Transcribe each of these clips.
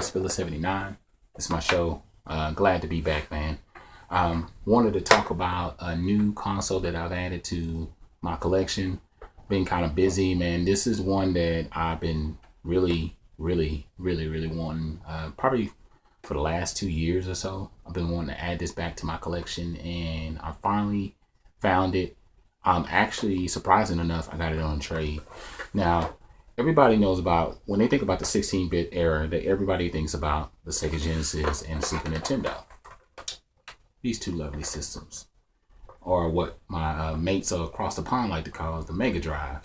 Spiller79. This is my show. Glad to be back, man. Wanted to talk about a new console that I've added to my collection. Been kind of busy, man. This is one that I've been really wanting. Probably for the last 2 years or so. I've been wanting to add this back to my collection, and I finally found it. Actually, surprising enough, I got it on trade. Now, everybody knows about, when they think about the 16-bit era, that everybody thinks about the Sega Genesis and Super Nintendo. These two lovely systems, or what my mates across the pond like to call the Mega Drive.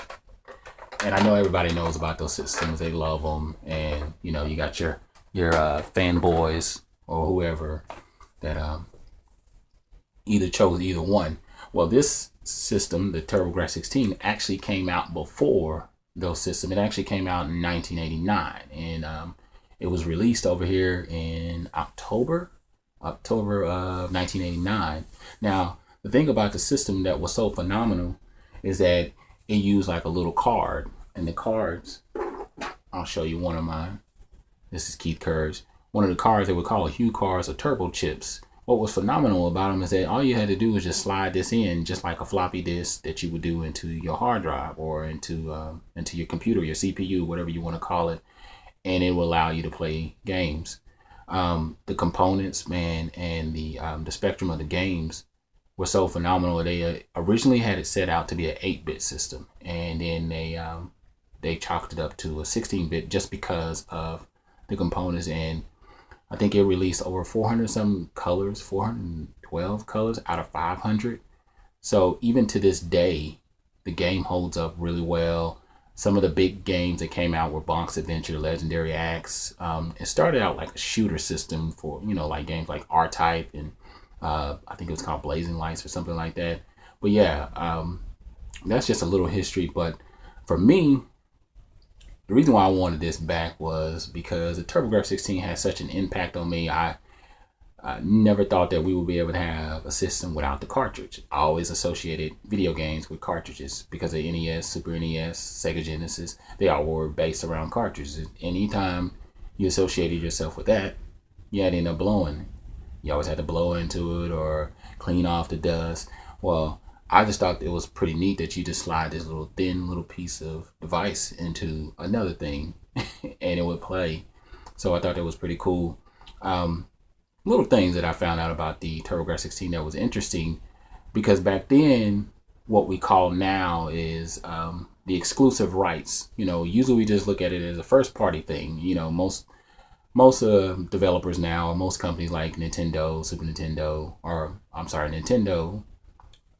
And I know everybody knows about those systems. They love them, and you know, you got your fanboys or whoever that either chose either one. Well, this system, the Turbografx 16, actually came out before those systems. It actually came out in 1989, and it was released over here in October of 1989. Now, the thing about the system that was so phenomenal is that it used like a little card, and the cards, I'll show you one of mine. This is Keith Kerr's. One of the cards they would call Hue cards or turbo chips. What was phenomenal about them is that all you had to do was just slide this in, just like a floppy disk that you would do into your hard drive or into your computer, your CPU, whatever you want to call it, and it will allow you to play games. The components, man, and the spectrum of the games were so phenomenal. They originally had it set out to be an 8-bit system, and then they chalked it up to a 16-bit just because of the components. And I think it released over 400 some colors, 412 colors out of 500. So even to this day, the game holds up really well. Some of the big games that came out were Bonk's Adventure, Legendary Axe. It started out like a shooter system for, you know, like games like R-Type, and I think it was called Blazing Lights or something like that. But yeah, that's just a little history. But for me, the reason why I wanted this back was because the Turbografx 16 had such an impact on me. I never thought that we would be able to have a system without the cartridge. I always associated video games with cartridges because of NES, Super NES, Sega Genesis. They all were based around cartridges. Anytime you associated yourself with that, you had to end up blowing. You always had to blow into it or clean off the dust. Well, I just thought it was pretty neat that you just slide this little thin little piece of device into another thing and it would play. So I thought that was pretty cool. Little things that I found out about the Turbografx 16 that was interesting, because back then, what we call now is the exclusive rights. You know, usually we just look at it as a first party thing. You know, most developers now, most companies like Nintendo, Super Nintendo, or I'm sorry, Nintendo,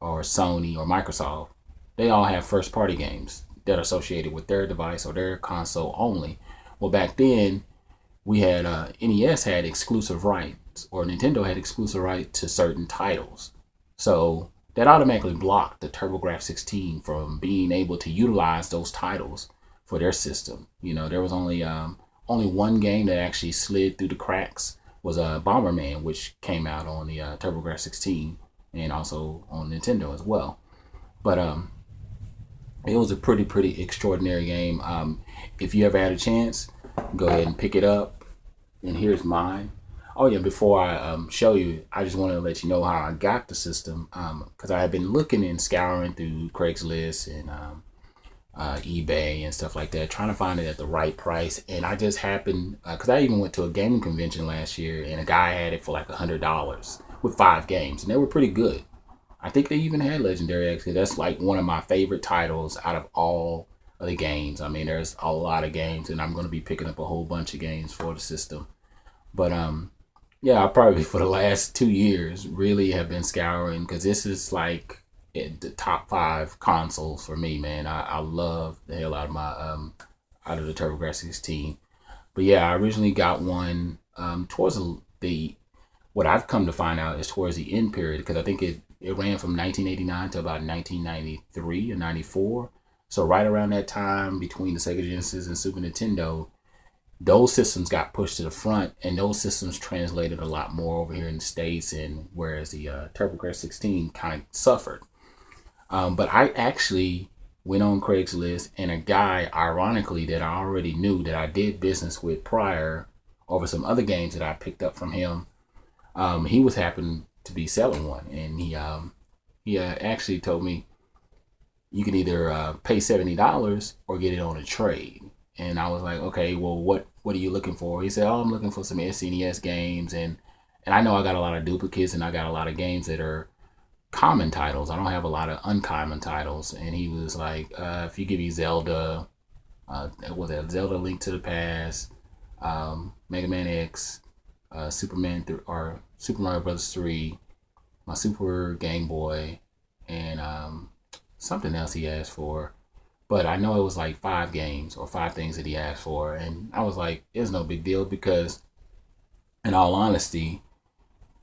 or Sony or Microsoft, they all have first party games that are associated with their device or their console only. Well, back then we had NES had exclusive rights, or Nintendo had exclusive rights to certain titles. So that automatically blocked the Turbografx 16 from being able to utilize those titles for their system. You know, there was only one game that actually slid through the cracks, was Bomberman, which came out on the Turbografx 16 and also on Nintendo as well. But it was a pretty extraordinary game. If you ever had a chance, go ahead and pick it up. And here's mine. Oh yeah, before I show you, I just wanted to let you know how I got the system, because I had been looking and scouring through Craigslist and eBay and stuff like that, trying to find it at the right price. And I just happened, because I even went to a gaming convention last year, and a guy had it for like $100 with 5 games, and they were pretty good. I think they even had Legendary Axe. That's like one of my favorite titles out of all of the games. I mean, there's a lot of games, and I'm going to be picking up a whole bunch of games for the system. But yeah, I probably for the last 2 years really have been scouring, because this is like the top 5 consoles for me, man. I love the hell out of my out of the Turbografx 16. But yeah, I originally got one towards the what I've come to find out is towards the end period, because I think it ran from 1989 to about 1993 or 94. So right around that time, between the Sega Genesis and Super Nintendo, those systems got pushed to the front, and those systems translated a lot more over here in the States, and whereas the Turbografx 16 kind of suffered. But I actually went on Craigslist, and a guy, ironically, that I already knew that I did business with prior over some other games that I picked up from him. He was happened to be selling one, and he actually told me you can either pay $70 or get it on a trade. And I was like, okay, well, what are you looking for? He said, oh, I'm looking for some SNES games, and I know I got a lot of duplicates, and I got a lot of games that are common titles. I don't have a lot of uncommon titles. And he was like, if you give me Zelda, was that Zelda Link to the Past, Mega Man X, Super Mario Brothers 3, my Super Game Boy, and something else he asked for. But I know it was like 5 games or 5 things that he asked for. And I was like, it's no big deal, because in all honesty,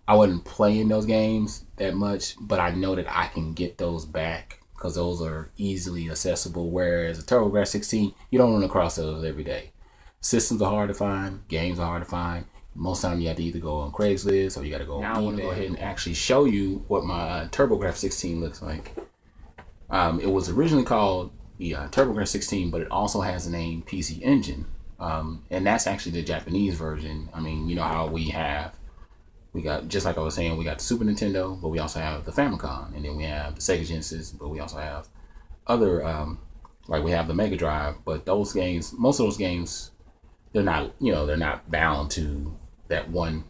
I wasn't playing those games that much, but I know that I can get those back because those are easily accessible. Whereas a Turbografx 16, you don't run across those every day. Systems are hard to find. Games are hard to find. Most time you have to either go on Craigslist or you got to go on eBay. I want to go ahead and actually show you what my Turbografx 16 looks like. It was originally called the Turbografx 16, but it also has the name PC Engine. And that's actually the Japanese version. I mean, you know how we got, just like I was saying, we got the Super Nintendo, but we also have the Famicom, and then we have the Sega Genesis, but we also have other, like we have the Mega Drive. But those games, most of those games, they're not, they're not bound to that one.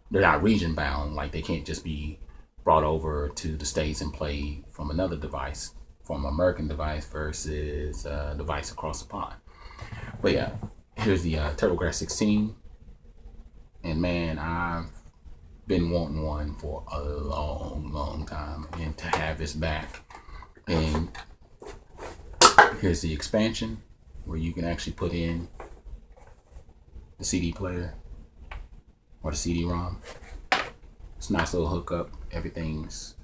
They're not region bound. Like they can't just be brought over to the States and played from another device, from an American device versus a device across the pond. But yeah, here's the Turbografx 16, and man, I've been wanting one for a long time, and to have this back. And here's the expansion where you can actually put in the CD player or the CD-ROM. It's a nice little hookup. Everything's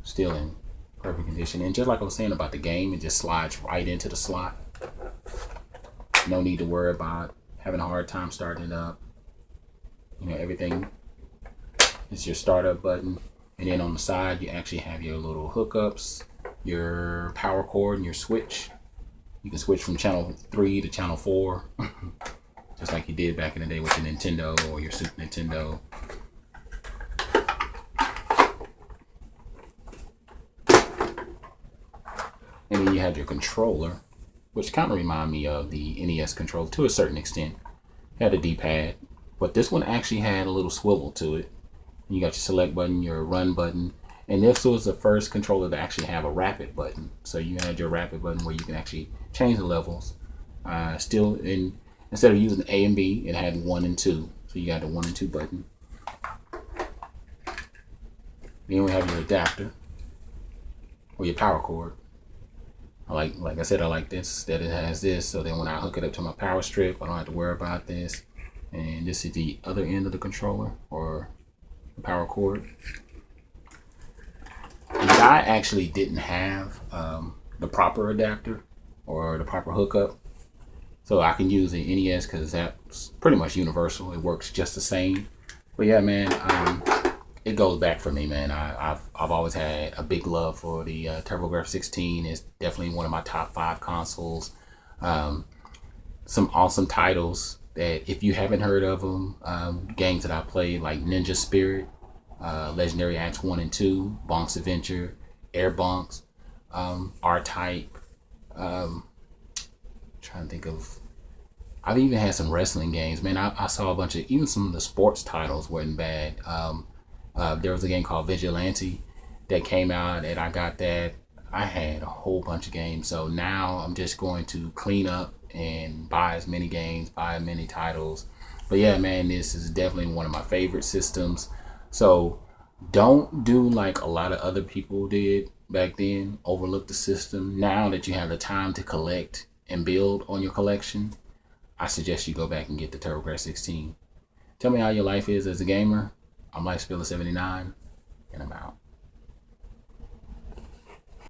still in perfect condition, and just like I was saying about the game, it just slides right into the slot. No need to worry about having a hard time starting it up. Everything. It's your startup button, and then on the side you actually have your little hookups, your power cord, and your switch. You can switch from channel 3 to channel 4, just like you did back in the day with the Nintendo or your Super Nintendo. And then you have your controller, which kind of remind me of the NES controller to a certain extent. It had a D-pad, but this one actually had a little swivel to it. You got your select button, your run button, and this was the first controller to actually have a rapid button. So you had your rapid button where you can actually change the levels. Instead of using A and B, it had 1 and 2. So you got the 1 and 2 button. Then we have your adapter or your power cord. Like I said, I like this, that it has this. So then when I hook it up to my power strip, I don't have to worry about this. And this is the other end of the controller or the power cord. The guy actually didn't have the proper adapter or the proper hookup, so I can use the NES because that's pretty much universal. It works just the same. But yeah, man, it goes back for me, man. I've always had a big love for the Turbografx 16. It's definitely one of my top 5 consoles. Some awesome titles that if you haven't heard of them, games that I played like Ninja Spirit, Legendary Acts 1 and 2, Bonk's Adventure, Air Bonks, R-Type. Trying to think of, I've even had some wrestling games, man. I saw a bunch of, even some of the sports titles weren't bad. There was a game called Vigilante that came out, and I got that. I had a whole bunch of games, so now I'm just going to clean up and buy as many games, buy as many titles. But yeah, man, this is definitely one of my favorite systems. So don't do like a lot of other people did back then, overlook the system. Now that you have the time to collect and build on your collection, I suggest you go back and get the Turbografx 16. Tell me how your life is as a gamer. I'm LifeSpiller79, and I'm out.